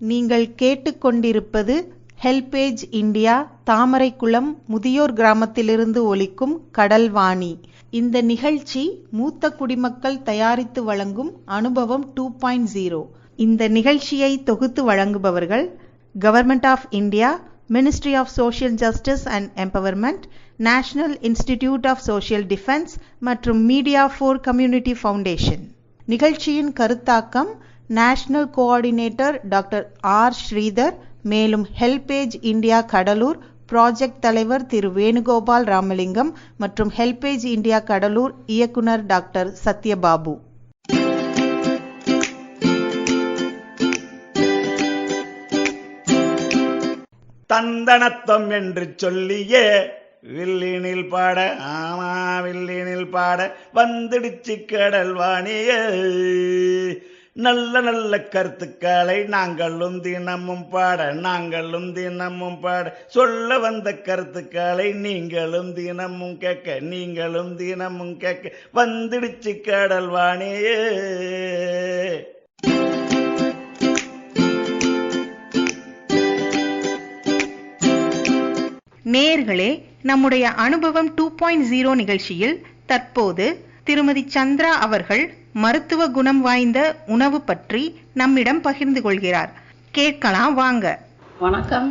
நீங்கள் கேட்டுக்கொண்டிருப்பது HelpAge India Thamaraikulam முதியோர் கிராமத்திலிருந்து ஒலிக்கும் கடல்வாணி. இந்த நிகழ்ச்சி மூத்த குடிமக்கள் தயாரித்து வழங்கும் அனுபவம் 2.0. இந்த நிகழ்ச்சியை தொகுத்து வழங்குபவர்கள் government of India, ministry of social justice and empowerment, national institute of social defence மற்றும் மீடியா ஃபார் கம்யூனிட்டி ஃபவுண்டேஷன். நிகழ்ச்சியின் கருத்தாக்கம் national coordinator doctor R. Sridhar. மேலும் ஹெல்பேஜ் இந்தியா கடலூர் ப்ராஜெக்ட் தலைவர் திரு வேணுகோபால் ராமலிங்கம் மற்றும் ஹெல்பேஜ் இந்தியா கடலூர் இயக்குனர் டாக்டர் சத்யபாபு. தந்தனத்தம் என்று சொல்லியே வில்லினில் பாட, ஆமா வில்லினில் பாட வந்துடுச்சு கடல்வாணிய. நல்ல நல்ல கருத்துக்களை நாங்களும் தினமும் பாட சொல்ல வந்த கருத்துக்களை நீங்களும் தினமும் கேட்க வந்துடுச்சு கடல்வாணியே. நேயர்களே, நம்முடைய அனுபவம் 2.0 நிகழ்ச்சியில் தற்போது திருமதி சந்திரா அவர்கள் மருத்துவ குணம் வாய்ந்த உணவு பற்றி நம்மிடம் பகிர்ந்து கொள்கிறார். கேட்கலாம் வாங்க. வணக்கம்,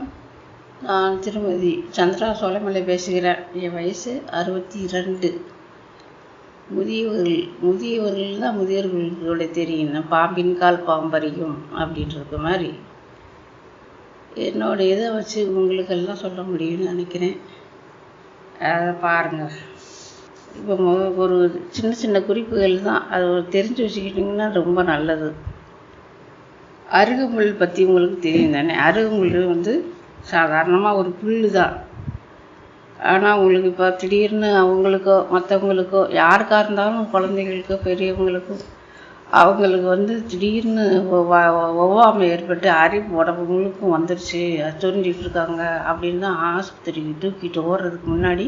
நான் திருமதி சந்திரா சோலைமலை பேசுகிறேன். என் வயசு 62. முதியவர்கள் தான் முதியோர்களோட தெரியும். பாம்பின் கால் பாம்பறியும் அப்படின்ற மாதிரி என்னோட இதை வச்சு உங்களுக்கெல்லாம் சொல்ல முடியும்னு நினைக்கிறேன். அதை பாருங்கள். இப்போ ஒரு சின்ன சின்ன குறிப்புகள் தான், அது தெரிஞ்சு வச்சுக்கிட்டிங்கன்னா ரொம்ப நல்லது. அருகம்புல் பற்றி உங்களுக்கு தெரியும் தானே? அருகம்புல் சாதாரணமாக ஒரு புல் தான். ஆனால் உங்களுக்கு இப்போ திடீர்னு அவங்களுக்கோ மற்றவங்களுக்கோ யாருக்காக இருந்தாலும் குழந்தைகளுக்கோ பெரியவங்களுக்கோ அவங்களுக்கு திடீர்னு ஒவ்வாமை ஏற்பட்டு அரிப்பு உடம்பு முழுக்கும் வந்துருச்சு, சொரிஞ்சிட்டு இருக்காங்க அப்படின்னு தான் ஆஸ்பத்திரிக்கு தூக்கிட்டு ஓடுறதுக்கு முன்னாடி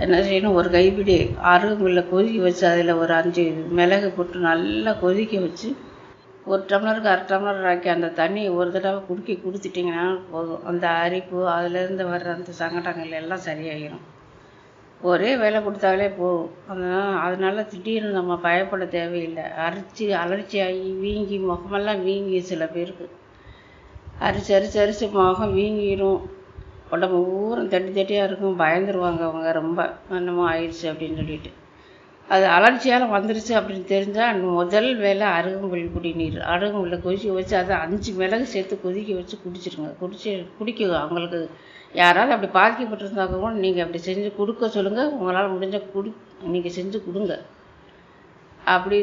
என்ன செய்யணும், ஒரு கைப்பிடி அருகம்புல்லை கொதிக்க வச்சு அதில் ஒரு 5 மிளகு போட்டு நல்லா கொதிக்க வச்சு 1 டம்ளருக்கு 1/2 டம்ளர் ஆக்கி அந்த தண்ணியை ஒரு தடவை குடிச்சிட்டிங்கன்னா போதும். அந்த அரிப்பு அதிலேருந்து வர்ற அந்த சங்கடங்கள் எல்லாம் சரியாகிடும். ஒரே வேலை கொடுத்தாலே போதும். அதனால திடீர்னு நம்ம பயப்பட தேவையில்லை. அலர்ச்சியாகி வீங்கி முகமெல்லாம் வீங்கி சில பேருக்கு அரிச்சு முகம் வீங்கிடும், உடம்பு ஊரம் தட்டியாக இருக்கும், பயந்துருவாங்க அவங்க. ரொம்ப என்னமோ ஆயிடுச்சு அப்படின்னு சொல்லிட்டு. அது அலர்ச்சியால் வந்துருச்சு அப்படின்னு தெரிஞ்சால் முதல் வேலை அருகம்புல் குடிநீர். அருகம்புல்லை கொதிக்க வச்சு அதை 5 மிளகு சேர்த்து கொதிக்க வச்சு குடிக்க அவங்களுக்கு யாராவது அப்படி பாதிக்கப்பட்டிருந்தாக்க கூட நீங்கள் அப்படி செஞ்சு கொடுக்க சொல்லுங்கள். உங்களால் முடிஞ்ச நீங்கள் செஞ்சு கொடுங்க. அப்படி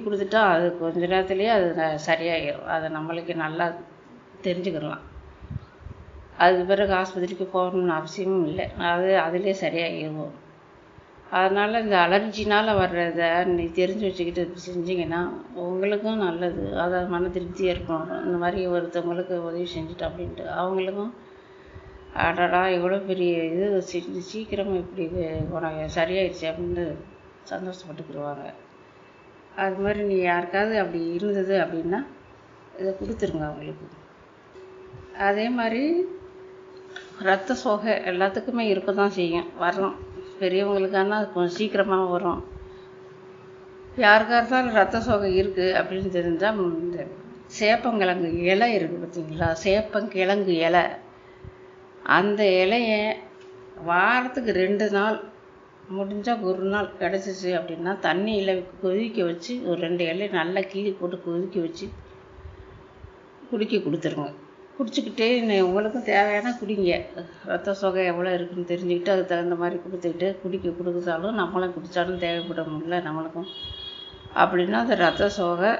கொடுத்துட்டா அது கொஞ்ச நேரத்துலேயே அது சரியாகிடும். அதை நம்மளுக்கு நல்லா தெரிஞ்சுக்கிடலாம். அதுக்கு பிறகு ஆஸ்பத்திரிக்கு போகணும்னு அவசியமும் இல்லை, அதிலே சரியாகிடுவோம். அதனால் இந்த அலர்ஜினால் வர்றதை நீ தெரிஞ்சு வச்சுக்கிட்டு செஞ்சிங்கன்னா உங்களுக்கும் நல்லது. அதை மன திருப்தியாக இருக்கும். இந்த மாதிரி ஒருத்தவங்களுக்கு உதவி செஞ்சுட்டு அப்படின்ட்டு அவங்களுக்கும் அடடா எவ்வளோ பெரிய இது செஞ்சு சீக்கிரமாக இப்படி உனக்கு சரியாயிடுச்சு அப்படின்னு சந்தோஷப்பட்டுக்கிடுவாங்க. அது மாதிரி நீ யாருக்காவது அப்படி இருந்தது அப்படின்னா இதை கொடுத்துருங்க அவங்களுக்கு. அதே மாதிரி ரத்த சோகை எல்லாத்துக்குமே இருக்க தான் செய்யும், வரும். பெரியவங்களுக்கான அது கொஞ்சம் சீக்கிரமாக வரும். யாருக்காக இருந்தாலும் ரத்த சோகை இருக்குது அப்படின்னு தெரிஞ்சால் இந்த சேப்பங்கிழங்கு இலை இருக்குது பார்த்தீங்களா? சேப்பங்கிழங்கு இலை, அந்த இலையை வாரத்துக்கு 2 நாள் முடிஞ்சால் 1 நாள் கிடச்சிச்சு அப்படின்னா தண்ணியில் கொதிக்க வச்சு ஒரு 2 இலையை நல்லா கீழே போட்டு கொதிக்க வச்சு கொடுத்துருங்க. குடிச்சிக்கிட்டே உங்களுக்கும் தேவையான குடிங்க. ரத்த சோகை எவ்வளோ இருக்குதுன்னு தெரிஞ்சுக்கிட்டு அதுக்கு தகுந்த மாதிரி கொடுத்தாலும் நம்மளும் குடித்தாலும் தேவைப்பட முடியல நம்மளுக்கும் அப்படின்னா அந்த ரத்த சோகை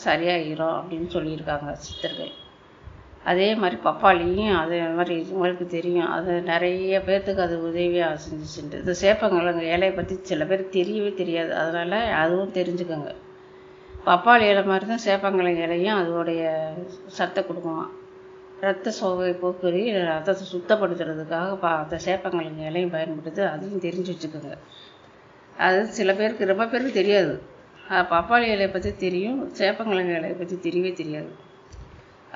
சரியாகிடும் அப்படின்னு சொல்லியிருக்காங்க சித்தர்கள். அதே மாதிரி பப்பாளியும் அதே மாதிரி உங்களுக்கு தெரியும், அது நிறைய பேர்த்துக்கு அது உதவியாக செஞ்சுச்சுட்டு. இந்த சேப்பங்கிழங்கு இலையை பற்றி சில பேர் தெரியவே தெரியாது, அதனால் அதுவும் தெரிஞ்சுக்கோங்க. பப்பாளி இலை மாதிரி தான் சேப்பங்கிழங்கு இலையும் அதோடைய சத்தை கொடுக்குமா. ரத்த சோகை போக்குறி ரத்தத்தை சுத்தப்படுத்துறதுக்காக அந்த சேப்பங்கிழங்கு இலையும் பயன்படுது, அதையும் தெரிஞ்சு வச்சுக்கோங்க. அது சில பேருக்கு ரொம்ப பேருக்கு தெரியாது. பப்பாளி இலையை பற்றி தெரியும், சேப்பங்கிழங்கு இலையை பற்றி தெரியவே தெரியாது.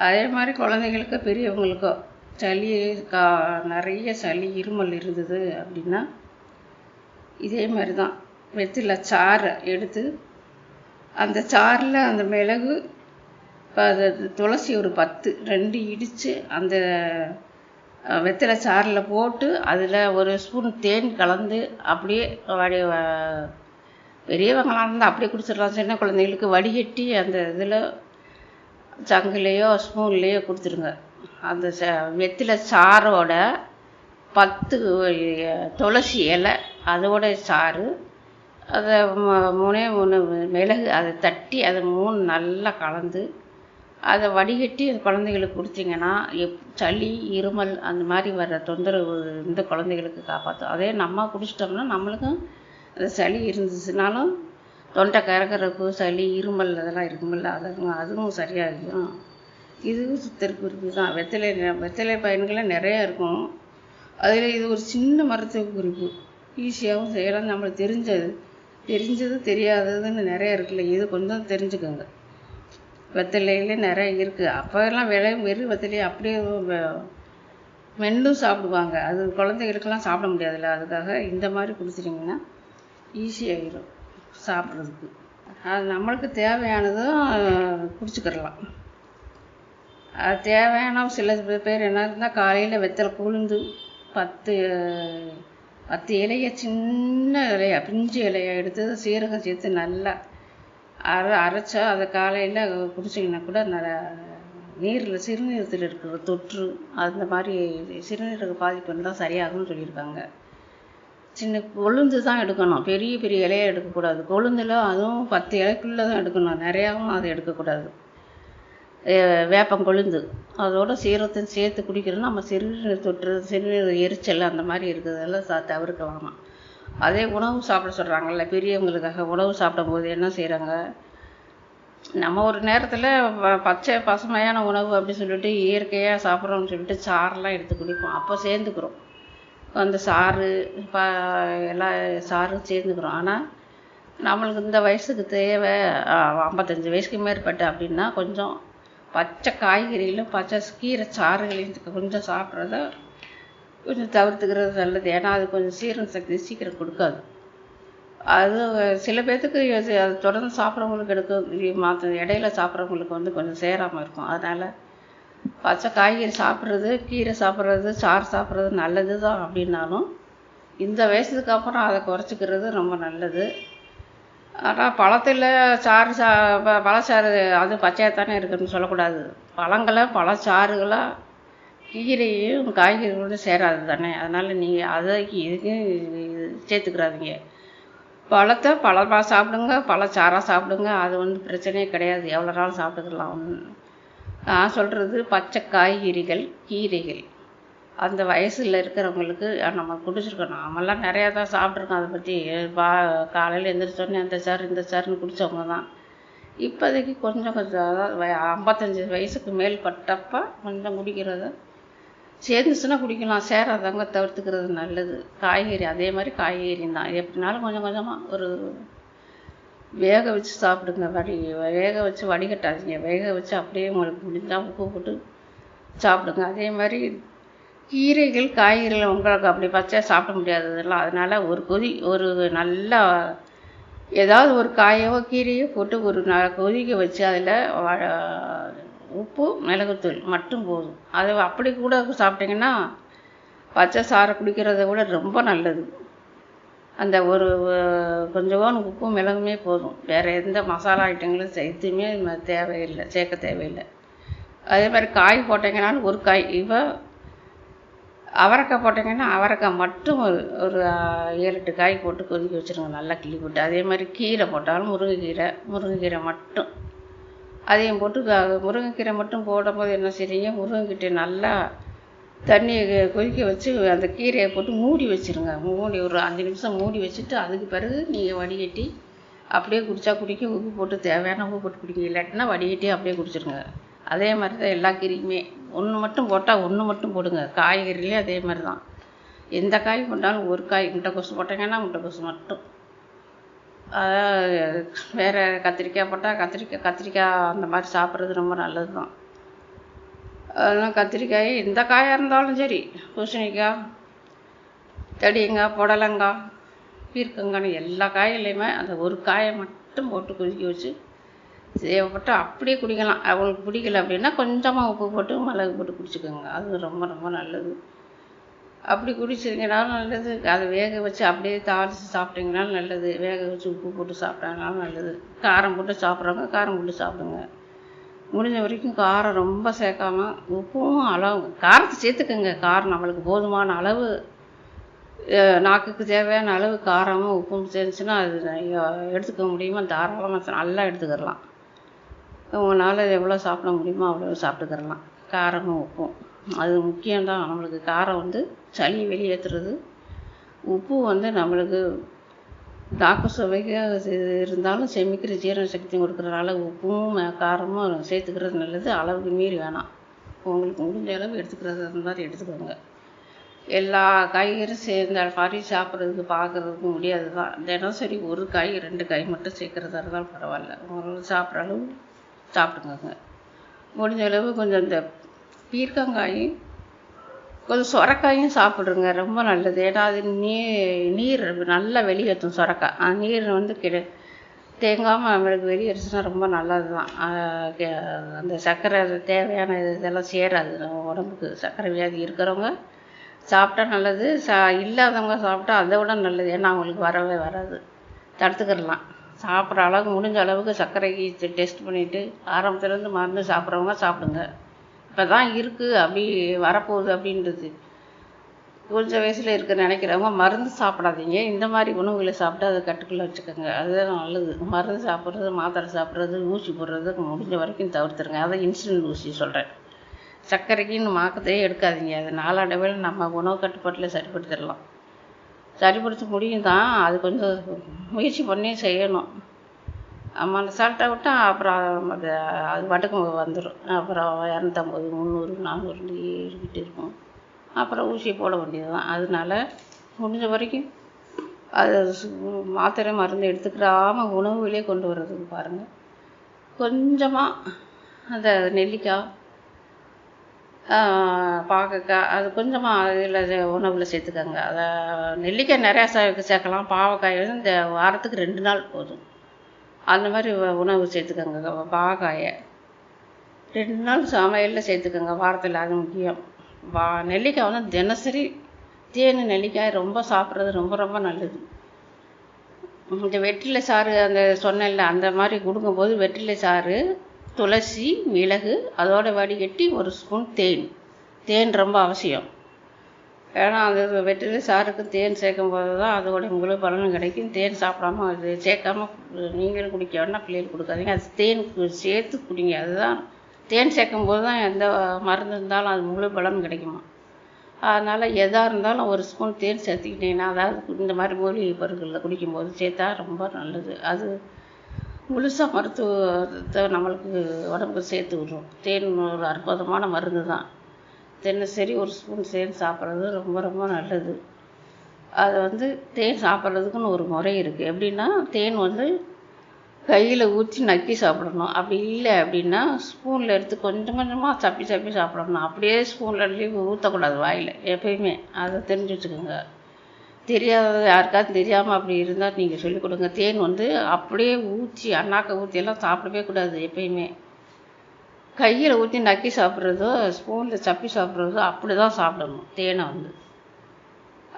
அதே மாதிரி குழந்தைங்களுக்கோ பெரியவங்களுக்கோ சளி நிறைய சளி இருமல் இருந்தது அப்படின்னா இதே மாதிரி தான் வெற்றிலை சாறை எடுத்து அந்த சாறில் அந்த மிளகு அது துளசி ஒரு 2 இடித்து அந்த வெற்றிலை சாறில் போட்டு அதில் ஒரு ஸ்பூன் தேன் கலந்து அப்படியே பெரியவங்களாக இருந்தால் அப்படியே குடிச்சிடலாம். சின்ன குழந்தைங்களுக்கு வடிகட்டி அந்த இதில் சங்குலேயோ ஸ்பூன்லேயோ கொடுத்துருங்க. அந்த வெற்றிலை சாரோட 10 துளசி இலை அதோட சாறு, அதை 3 மிளகு அதை தட்டி அதை 3 நல்லா கலந்து அதை வடிகட்டி அந்த குழந்தைகளுக்கு கொடுத்தீங்கன்னா சளி இருமல் அந்த மாதிரி வர்ற தொந்தரவு இந்த குழந்தைகளுக்கு காப்பாற்றும். அதே நம்ம குடிச்சிட்டோம்னா நம்மளுக்கும் அந்த சளி இருந்துச்சுனாலும் தொண்டை கரகரப்பு சளி இருமல் அதெல்லாம் இருக்குமில்ல அதுவும் சரியாகிடும். இதுவும் சித்தற்குறிப்பு தான். வெற்றிலை பயன்களை நிறையா இருக்கும். அதில் இது ஒரு சின்ன மருத்துவ குறிப்பு. ஈஸியாகவும் செய்யலாம். நம்மளுக்கு தெரிஞ்சது தெரியாததுன்னு நிறையா இருக்குல்ல, இது கொஞ்சம் தெரிஞ்சுக்கோங்க. வெற்றிலையிலே நிறைய இருக்குது. அப்போல்லாம் வெறும் வெற்றிலையை அப்படியே மெண்டும் சாப்பிடுவாங்க. அது குழந்தைகளுக்கெல்லாம் சாப்பிட முடியாதுல்ல, அதுக்காக இந்த மாதிரி கொடுத்துட்டிங்கன்னா ஈஸியாகிடும் சாப்பிட்றதுக்கு. அது நம்மளுக்கு தேவையானதும் குடிச்சுக்கிடலாம். அது தேவையான சில பேர் என்ன இருந்தால் காலையில் வெத்தலை கொழுந்து 10 இலையை சின்ன இலையா பிஞ்சு இலையை எடுத்து சீரகம் சேர்த்து நல்லா அரைச்சா அதை காலையில் குடிச்சிங்கன்னா கூட நீரில் சிறுநீரத்தில் இருக்கிற தொற்று அந்த மாதிரி சிறுநீரக பாதிப்பு இருந்தால் சரியாகும்னு சொல்லியிருக்காங்க. சின்ன கொழுந்து தான் எடுக்கணும், பெரிய பெரிய இலையை எடுக்கக்கூடாது. கொழுந்தில் அதுவும் 10 இலைக்குள்ளே தான் எடுக்கணும், நிறையாவும் அதை எடுக்கக்கூடாது. வேப்பங்கொழுந்து அதோட சீரகத்தையும் சேர்த்து குடிக்கிறது நம்ம சிறுநீர் தொற்று சிறுநீர் எரிச்சல் அந்த மாதிரி இருக்கிறதெல்லாம் தவிர்க்கலாமா. அதே உணவு சாப்பிட சொல்கிறாங்கல்ல பெரியவங்களுக்காக, உணவு சாப்பிடும்போது என்ன செய்கிறாங்க, நம்ம ஒரு நேரத்தில் பச்சை பசுமையான உணவு அப்படின்னு சொல்லிட்டு இயற்கையாக சாப்பிட்றோம்னு சொல்லிட்டு சாரெலாம் எடுத்து குடிப்போம். அப்போ சேர்ந்துக்கிறோம் அந்த சாறு எல்லா சாரும் சேர்ந்துக்கிறோம். ஆனால் நம்மளுக்கு இந்த வயசுக்கு தேவை 55 வயசுக்கு மேற்பட்ட அப்படின்னா கொஞ்சம் பச்சை காய்கறிகளும் பச்சை கீரை சாறுகளையும் கொஞ்சம் சாப்பிட்றத கொஞ்சம் தவிர்த்துக்கிறது நல்லது. ஏன்னா அது கொஞ்சம் சீரண சக்தி சீக்கிரம் கொடுக்காது. அது சில பேர்த்துக்கு அது தொடர்ந்து சாப்பிட்றவங்களுக்கு எடுக்கும், இடையில சாப்பிட்றவங்களுக்கு கொஞ்சம் சேராமல் இருக்கும். அதனால் பச்சை காய்கறி சாப்பிட்றது கீரை சாப்பிட்றது சாறு சாப்பிட்றது நல்லது தான். அப்படின்னாலும் இந்த வயசுக்கு அப்புறம் அதை குறைச்சிக்கிறது ரொம்ப நல்லது. ஆனால் பழத்தில் சாறு பழச்சாறு அது பச்சையாக தானே இருக்குதுன்னு சொல்லக்கூடாது. பழங்களை பழச்சாறுகளாக கீரையும் காய்கறிகளும் சேராது தானே. அதனால் நீங்கள் அதை இதுக்கு சேர்த்துக்கிறாதீங்க. பழத்தை பழமாக சாப்பிடுங்க, பழச்சாராக சாப்பிடுங்க, அது பிரச்சனையே கிடையாது, எவ்வளோ நாள் சாப்பிட்டுக்கலாம். நான் சொல்கிறது பச்சை காய்கறிகள் கீரைகள் அந்த வயசில் இருக்கிறவங்களுக்கு நம்ம குடிச்சிருக்கோம். நாமெல்லாம் நிறையா தான் சாப்பிட்ருக்கோம். அதை பற்றி காலையில் எழுந்திரிச்சோடனே அந்த சாறு இந்த சாறுன்னு குடித்தவங்க தான். இப்போதைக்கு கொஞ்சம் அதாவது 55 வயசுக்கு மேல் பட்டப்போ கொஞ்சம் குடிக்கிறத சேர்ந்துச்சுன்னா குடிக்கலாம், சேராதவங்க தவிர்த்துக்கிறது நல்லது. காய்கறி அதே மாதிரி காய்கறி தான், எப்படினாலும் கொஞ்சம் கொஞ்சமாக ஒரு வேக வச்சு சாப்பிடுங்க. வேக வச்சு வடிகட்டாதீங்க, வேக வச்சு அப்படியே உங்களுக்கு முடிஞ்சால் உப்பு போட்டு சாப்பிடுங்க. அதே மாதிரி கீரைகள் காய்கறிகள் உங்களுக்கு அப்படி பச்சையாக சாப்பிட முடியாததெல்லாம், அதனால் ஒரு நல்லா ஏதாவது ஒரு காயவோ கீரையோ போட்டு ஒரு கொதிக்க வச்சு அதில் உப்பு மிளகுத்தூள் மட்டும் போதும். அதை அப்படி கூட சாப்பிட்டிங்கன்னா பச்சை சாறை குடிக்கிறத விட ரொம்ப நல்லது. அந்த ஒரு கொஞ்சோண்டு உப்பு மிளகுமே போதும், வேறு எந்த மசாலா ஐட்டங்களும் எதுவுமே தேவையில்லை, சேர்க்க தேவையில்லை. அதே மாதிரி காய் போட்டிங்கன்னாலும் ஒரு காய், இப்போ அவரைக்காய் போட்டிங்கன்னா அவரைக்காய் மட்டும் ஒரு 7-8 காய் போட்டு கொதிக்க வச்சுருங்க, நல்லா கிள்ளி போட்டு. அதே மாதிரி கீரை போட்டாலும் முருங்கைக்கீரை மட்டும் அதையும் போட்டு முருங்கைக்கீரை மட்டும் போடும்போது என்ன செய்றீங்க, முருங்கைக்கீரை நல்லா தண்ணியை கொதிக்க வச்சு அந்த கீரையை போட்டு மூடி வச்சுருங்க. ஒரு 5 நிமிஷம் மூடி வச்சுட்டு அதுக்கு பிறகு நீங்கள் வடிகட்டி அப்படியே குடித்தா குடிக்க உப்பு போட்டு தேவையான உப்பு போட்டு குடிக்க, இல்லாட்டினா வடிகட்டி அப்படியே குடிச்சிருங்க. அதே மாதிரி தான் எல்லா கீரையுமே ஒன்று மட்டும் போட்டால் ஒன்று மட்டும் போடுங்க. காய்கறிலே அதே மாதிரி தான், எந்த காய் போட்டாலும் ஒரு காய், முட்டைக்கோசு போட்டிங்கன்னா முட்டைக்கோசு மட்டும். வேறு கத்திரிக்காய் போட்டால் கத்திரிக்காய் அந்த மாதிரி சாப்பிட்றது ரொம்ப நல்லது தான். அதெல்லாம் கத்திரிக்காய் எந்த காயாக இருந்தாலும் சரி, பூசணிக்காய், தடியங்காய், புடலங்காய், பீர்க்கங்காய், எல்லா காயிலையுமே அந்த ஒரு காயை மட்டும் போட்டு கொதிக்க வச்சு தேவைப்பட்டு அப்படியே குடிக்கலாம். அவங்களுக்கு பிடிக்கல அப்படின்னா கொஞ்சமாக உப்பு போட்டு மிளகு போட்டு குடிச்சுக்கோங்க. அது ரொம்ப ரொம்ப நல்லது. அப்படி குடிச்சிங்கனாலும் நல்லது. அதை வேக வச்சு அப்படியே தாளித்து சாப்பிட்டீங்கனாலும் நல்லது. வேக வச்சு உப்பு போட்டு சாப்பிட்டாங்கனாலும் நல்லது. காரம் போட்டு சாப்பிட்றவங்க காரம் போட்டு சாப்பிடுங்க. முடிஞ்ச வரைக்கும் காரம் ரொம்ப சேர்க்காம, உப்பும் அளவு காரத்தை சேர்த்துக்கோங்க. காரம் நம்மளுக்கு போதுமான அளவு, நாக்குக்கு தேவையான அளவு காரமும் உப்பும் சேர்ந்துச்சுன்னா அது எடுத்துக்க முடியுமா தாராளமாக நல்லா எடுத்துக்கிடலாம். உங்களால் எவ்வளோ சாப்பிட முடியுமோ அவ்வளோ சாப்பிட்டுக்கிறலாம். காரமும் உப்பும் அது முக்கியம்தான். நம்மளுக்கு காரம் வந்து சளி வெளியேற்றுறது, உப்பு வந்து நம்மளுக்கு நாக்கு சுவைக்கு இருந்தாலும் செமிக்கிற ஜீரண சக்தி கொடுக்குறதுனால உப்பும் காரமும் சேர்த்துக்கிறது நல்லது. அளவுக்கு மீறி வேணாம். உங்களுக்கு முடிஞ்ச அளவு எடுத்துக்கிறது அந்த மாதிரி எடுத்துக்கோங்க. எல்லா காய்கறியும் சேர்ந்த மாதிரி சாப்பிட்றதுக்கு பார்க்குறதுக்கு முடியாது தான். தினசரி ஒரு காய் 2 காய் மட்டும் சேர்க்குறதா இருந்தாலும் பரவாயில்ல. உங்களுக்கு சாப்பிட்ற அளவு சாப்பிட்டுக்கோங்க. முடிஞ்ச அளவு கொஞ்சம் இந்த பீர்க்கங்காயும் கொஞ்சம் சொரக்காயும் சாப்பிட்ருங்க. ரொம்ப நல்லது. ஏன்னா அது நீர் நல்லா வெளியேற்றும் சொரக்காய். அந்த நீர் வந்து தேங்காமல் நம்மளுக்கு வெளியேறுச்சுன்னா ரொம்ப நல்லது தான். அந்த சர்க்கரை தேவையான இதெல்லாம் சேராது நம்ம உடம்புக்கு. சர்க்கரை வியாதி இருக்கிறவங்க சாப்பிட்டா நல்லது. இல்லாதவங்க சாப்பிட்டா அதை விட நல்லது. ஏன்னா அவங்களுக்கு வரவே வராது. தடுத்துக்கிடலாம். சாப்பிட்ற அளவுக்கு முடிஞ்ச அளவுக்கு சர்க்கரைக்கு டெஸ்ட் பண்ணிவிட்டு ஆரம்பத்துலேருந்து மருந்து சாப்பிட்றவங்க சாப்பிடுங்க. இப்போ தான் இருக்குது அப்படி வரப்போகுது அப்படின்றது. கொஞ்சம் வயசில் இருக்க நினைக்கிறவங்க மருந்து சாப்பிடாதீங்க. இந்த மாதிரி உணவுகளை சாப்பிட்டு அதை கட்டுக்குள்ளே வச்சுக்கோங்க. அதுதான் நல்லது. மருந்து சாப்பிட்றது, மாத்திரை சாப்பிட்றது, ஊசி போடுறது முடிஞ்ச வரைக்கும் தவிர்த்துருங்க. அதான் இன்சுலின் ஊசி சொல்கிறேன். சர்க்கரைக்குன்னு மாக்கத்தையே எடுக்காதீங்க. அது நாளடைவில் நம்ம உணவு கட்டுப்பாட்டில் சரிப்படுத்திடலாம். சரிப்படுத்த முடியும் தான். அது கொஞ்சம் முயற்சி பண்ணி செய்யணும். நம்ம அசால்ட்டாக விட்டால் அப்புறம் அது பாட்டுக்கு வந்துடும். அப்புறம் 250, 300, 400 ஏறிக்கிட்டு இருக்கும். அப்புறம் ஊசி போட வேண்டியது தான். அதனால முடிஞ்ச வரைக்கும் அது மாத்திரை மருந்து எடுத்துக்கிறாம உணவுகளே கொண்டு வர்றதுக்கு பாருங்கள். கொஞ்சமாக அந்த நெல்லிக்காய், பாகக்காய் அது கொஞ்சமாக இதில் உணவில் சேர்த்துக்கோங்க. அதை நெல்லிக்காய் நிறையா சேர்க்கலாம். பாவக்காய் வந்து இந்த வாரத்துக்கு 2 நாள் போதும். அந்த மாதிரி உணவு சேர்த்துக்கோங்க. பாவக்காயை 2 நாள் சமையலில் சேர்த்துக்கோங்க வாரத்தில். அது முக்கியம். நெல்லிக்காய் வந்து தினசரி தேன் நெல்லிக்காய் ரொம்ப சாப்பிட்றது ரொம்ப ரொம்ப நல்லது. இந்த வெற்றிலை சாறு அந்த சொன்னேன்ல அந்த மாதிரி கொடுக்கும்போது வெற்றிலை சாறு, துளசி, மிளகு அதோட வடிகட்டி 1 ஸ்பூன் தேன் ரொம்ப அவசியம். ஏன்னா அது வெற்றிலை சாருக்கு தேன் சேர்க்கும் போது தான் அதோடைய முழு பலனும் கிடைக்கும். தேன் சாப்பிடாம அது சேர்க்காம நீங்களும் குடிக்க வேண்டாம், பிள்ளைகளுக்கு கொடுக்காதீங்க. அது தேன் சேர்த்து குடிங்க. அதுதான் தேன் சேர்க்கும் போது தான் எந்த மருந்து இருந்தாலும் அது முழு பலனும் கிடைக்குமா. அதனால் எதாக இருந்தாலும் 1 ஸ்பூன் தேன் சேர்த்துக்கிட்டிங்கன்னா, அதாவது இந்த மாதிரி மூலிகை பொருட்களில் குடிக்கும்போது சேர்த்தா ரொம்ப நல்லது. அது முழுசாக மருத்துவத்தை நம்மளுக்கு உடம்புக்கு சேர்த்து விடும். தேன் ஒரு அற்புதமான மருந்து தான். தினசரி 1 ஸ்பூன் தேன் சாப்பிட்றது ரொம்ப ரொம்ப நல்லது. அதை வந்து தேன் சாப்பிட்றதுக்குன்னு ஒரு முறை இருக்குது. எப்படின்னா தேன் வந்து கையில் ஊற்றி நக்கி சாப்பிடணும். அப்படி இல்லை அப்படின்னா ஸ்பூனில் எடுத்து கொஞ்சம் கொஞ்சமாக சப்பி சாப்பிடணும். அப்படியே ஸ்பூனில் ஊற்றக்கூடாது வாயில் எப்பயுமே. அதை தெரிஞ்சு வச்சுக்கோங்க. தெரியாத யாருக்காவது தெரியாமல் அப்படி இருந்தால் நீங்கள் சொல்லிக் கொடுங்க. தேன் வந்து அப்படியே ஊற்றி அண்ணாக்க ஊற்றியெல்லாம் சாப்பிடவே கூடாது. எப்பயுமே கையில் ஊற்றி நக்கி சாப்பிட்றதோ ஸ்பூனில் சப்பி சாப்பிட்றதோ அப்படி தான் சாப்பிடணும் தேனை வந்து.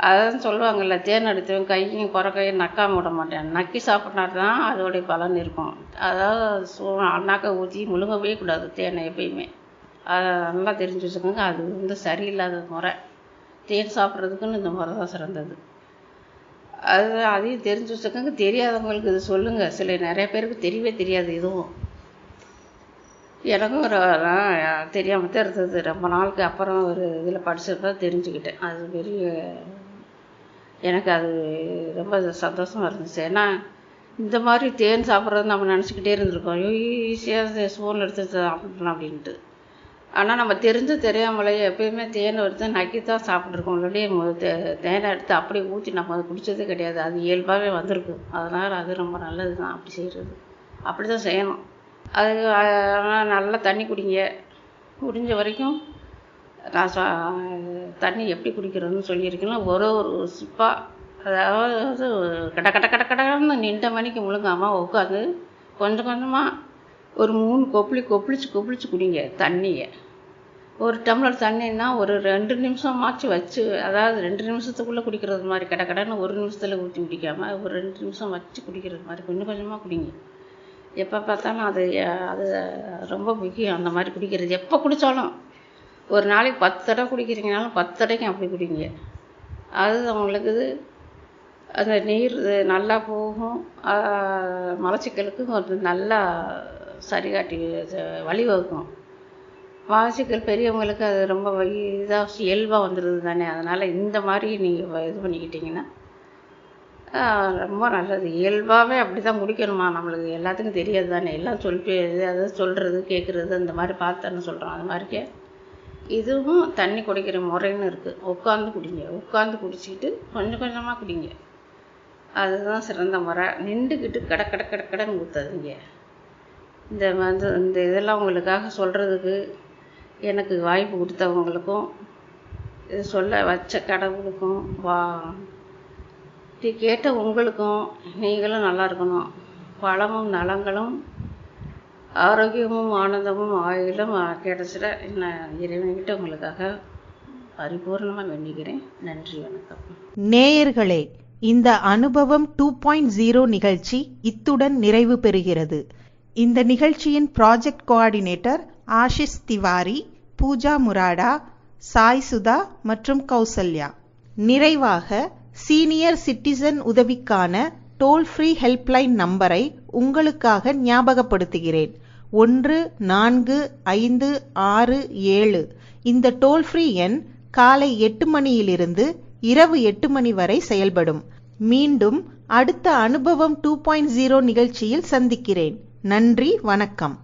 அதான் சொல்லுவாங்கள்ல, தேன் எடுத்தவன் கையும் குறைக்கையும் நக்காமல் விட மாட்டேன். நக்கி சாப்பிட்னா தான் அதோடைய பலன் இருக்கும். அதாவது அண்ணாக்க ஊற்றி முழுங்கவே கூடாது தேனை எப்பயுமே. அதை நல்லா தெரிஞ்சு வச்சுக்கோங்க. அது வந்து சரியில்லாத முறை. தேன் சாப்பிட்றதுக்குன்னு இந்த முறை தான் சிறந்தது. அதையும் தெரிஞ்சு வச்சுக்கோங்க. தெரியாதவங்களுக்கு இது சொல்லுங்கள். நிறைய பேருக்கு தெரியவே தெரியாது. இதுவும் எனக்கும் தெரியாமல் தான் இருந்தது. ரொம்ப நாளுக்கு அப்புறம் ஒரு இதில் படிச்சப்போ தெரிஞ்சுக்கிட்டேன். அது பெரிய எனக்கு அது ரொம்ப சந்தோஷமாக இருந்துச்சு. ஏன்னா இந்த மாதிரி தேன் சாப்பிட்றது நம்ம நினச்சிக்கிட்டே இருந்திருக்கோம். ஈஸியாக ஸ்பூனில் எடுத்து சாப்பிட்றோம் அப்படின்ட்டு. ஆனால் நம்ம தெரியாமலே எப்பயுமே தேனை எடுத்து நக்கி தான் சாப்பிட்ருக்கோம். இல்லாட்டி தேனை எடுத்து அப்படியே ஊற்றி நம்ம அதை குடித்ததே கிடையாது. அது இயல்பாகவே வந்திருக்கு. அதனால் அது ரொம்ப நல்லது தான் அப்படி செய்கிறது. அப்படி தான் செய்யணும். அது நல்லா தண்ணி குடிங்க. முடிஞ்ச வரைக்கும் நான் தண்ணி எப்படி குடிக்கிறதுன்னு சொல்லியிருக்கேன்னா ஒரு சிப்பாக, அதாவது கட கட கட கடன்னு நின்ற மணிக்கு முழுங்காமல் உட்காந்து கொஞ்சம் கொஞ்சமாக ஒரு 3 கொப்பளிச்சு குடிங்க தண்ணியை. ஒரு டம்ளர் தண்ணின்னா ஒரு 2 நிமிஷமாச்சு வச்சு, அதாவது 2 நிமிஷத்துக்குள்ளே குடிக்கிறது மாதிரி, கடன்னு 1 நிமிஷத்தில் ஊற்றி குடிக்காமல் ஒரு 2 நிமிஷம் வச்சு குடிக்கிறது மாதிரி கொஞ்சம் கொஞ்சமாக குடிங்க. எப்போ பார்த்தாலும் அது ரொம்ப முக்கியம். அந்த மாதிரி குடிக்கிறது எப்போ குடித்தாலும் ஒரு நாளைக்கு 10 தடவை குடிக்கிறீங்கனாலும் 10 தடவைக்கும் அப்படி குடிங்க. அது அவங்களுக்கு அந்த நீர் நல்லா போகும், மலச்சிக்கலுக்கு ஒரு நல்லா சரிகாட்டி வழிவகுக்கும். மலச்சிக்கல் பெரியவங்களுக்கு அது ரொம்ப இதாக இயல்பாக வந்துடுது தானே. அதனால் இந்த மாதிரி நீங்கள் இது பண்ணிக்கிட்டிங்கன்னா ரொம்ப நல்லது. இயல்பாகவே அப்படி தான் குடிக்கணுமா, நம்மளுக்கு எல்லாத்துக்கும் தெரியாது தானே. எல்லாம் அதாவது சொல்கிறது கேட்குறது அந்த மாதிரி பார்த்தான்னு சொல்கிறோம். அது மாதிரிக்கே இதுவும் தண்ணி குடிக்கிற முறைன்னு இருக்குது. உட்காந்து குடிங்க, உட்காந்து குடிச்சிக்கிட்டு கொஞ்சம் கொஞ்சமாக குடிங்க. அதுதான் சிறந்த முறை. நின்றுக்கிட்டு கடன்னு ஊற்றாதீங்க. இந்த இதெல்லாம் உங்களுக்காக சொல்கிறதுக்கு எனக்கு வாய்ப்பு கொடுத்தவங்களுக்கும் இது சொல்ல வச்ச கடவுளுக்கும் கேட்ட உங்களுக்கும் நீங்களும் நல்லா இருக்கணும். வளமும் நலங்களும் ஆரோக்கியமும் ஆனந்தமும் ஆயுளும் கிடைச்சிட நான் இறைவன்கிட்ட உங்களுக்காக பரிபூர்ணமாக வேண்டிக்கிறேன். நன்றி, வணக்கம். நேயர்களே, இந்த அனுபவம் 2.0 நிகழ்ச்சி இத்துடன் நிறைவு பெறுகிறது. இந்த நிகழ்ச்சியின் ப்ராஜெக்ட் கோஆர்டினேட்டர் ஆஷிஷ் திவாரி, பூஜா முராடா, சாய் சுதா மற்றும் கௌசல்யா. நிறைவாக சீனியர் சிட்டிசன் உதவிக்கான டோல் ஃப்ரீ ஹெல்ப்லைன் நம்பரை உங்களுக்காக ஞாபகப்படுத்துகிறேன். 145667. இந்த டோல் ஃப்ரீ எண் காலை 8 மணியிலிருந்து இரவு 8 மணி வரை செயல்படும். மீண்டும் அடுத்த அனுபவம் 2.0 நிகழ்ச்சியில் சந்திக்கிறேன். நன்றி, வணக்கம்.